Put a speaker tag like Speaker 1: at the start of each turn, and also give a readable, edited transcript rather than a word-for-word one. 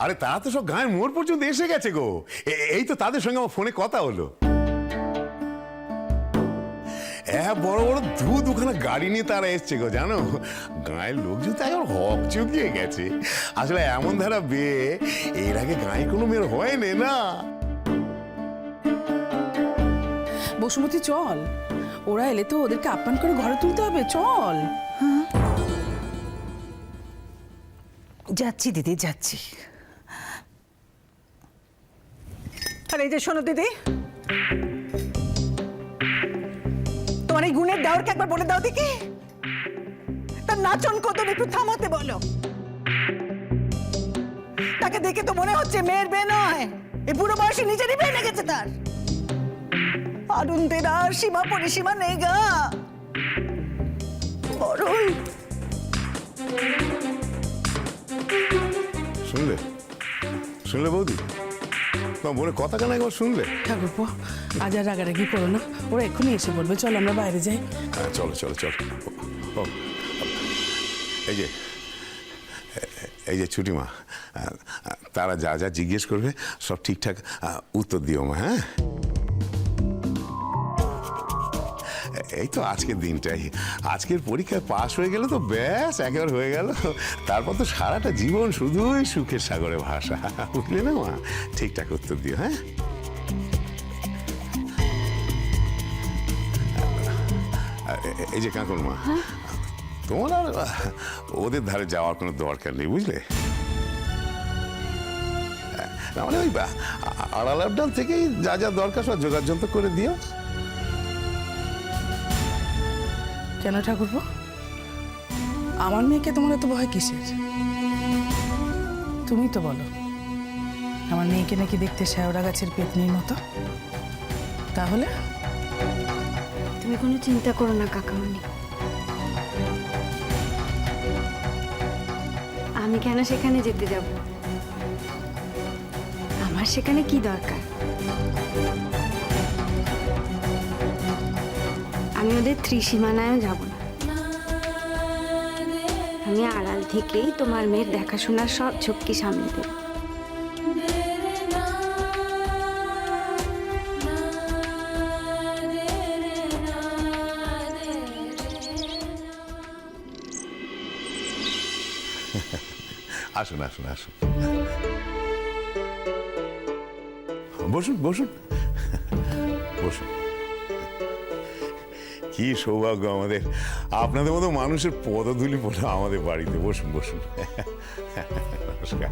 Speaker 1: আরে তারা তো সব গায়ের মোড় পর্যন্ত এসে গেছে গো। এই তো তাদের সঙ্গে আমার ফোনে কথা হলো। বড় বড় দুখানা গাড়ি নিয়ে তারা এসছে গো, জানো। গাঁয়ের লোকজন তো এখন হক চুকিয়ে গেছে। আসলে এমন ধারা বিয়ে এর আগে গায়ে কোনো মেয়ের হয়নি না।
Speaker 2: বসুমতী চল, ওরা এলে তো ওদেরকে আপ্যায়ন করে ঘরে তুলতে হবে, চল।
Speaker 3: যাচ্ছি দিদি, যাচ্ছি। আর এই যে শোনো দিদি, তোমার এই গুণের দেওয়ারকে একবার বলে দাও দেখি, তার নাচন কত একটু থামাতে বলো। তাকে দেখে তো মনে হচ্ছে মেয়ের মেয়ে নয়, এই বুড়ো বয়সে নিজেরই মেয়ে লেগেছে তার। আনন্দের আর সীমা পরিসীমা নেই গা, বড়ই।
Speaker 1: শুনলে শুনলে বৌদি, তোমার বোনের কথা কেন একবার শুনলে?
Speaker 2: ঠাকুরপো, আজ আর রাগারাগি করো না, ওরা এক্ষুনি এসে বলবে। চল আমরা বাইরে যাই।
Speaker 1: হ্যাঁ চলো চলো চলো। এই যে ছুটি মা, তারা যা যা জিজ্ঞেস করবে সব ঠিকঠাক উত্তর দিও মা। হ্যাঁ, এই তো আজকের দিনটাই, আজকের পরীক্ষায় পাশ হয়ে গেলে তো ব্যাস একেবারে হয়ে গেল। তারপর তো সারাটা জীবন শুধুই সুখের সাগরে ভাষা, বুঝলে না মা? ঠিকঠাক উত্তর দিও। হ্যাঁ, এই যে কাকুর মা, তোমার আর ওদের ধারে যাওয়ার কোনো দরকার নেই, বুঝলে। মানে ওই আড়াল আবডাল থেকেই যা যা দরকার সব জোগাড় যন্ত্র করে দিও।
Speaker 2: কেন ঠাকুরপো, আমার মেয়েকে তোমার এত ভয় কিসের? তুমি তো বলো আমার মেয়েকে নাকি দেখতে শেওড়া গাছের পেতনির মতো। তাহলে
Speaker 4: তুমি কোনো চিন্তা করো না কাকামণি, আমি কেন সেখানে যেতে যাব? আমার সেখানে কি দরকার? আমি ওদের ত্রিসীমানায়ও যাব না। আমি আড়াল থেকেই তোমার মেয়ের দেখাশোনার সব ঝক্কি সামনে দেব।
Speaker 1: আসুন আসুন আসুন, বসুন বসুন বসুন। কি সৌভাগ্য আমাদের, আপনাদের মতো মানুষের পদধূলি পড়ে আমাদের বাড়িতে। বসুন বসুন। নমস্কার।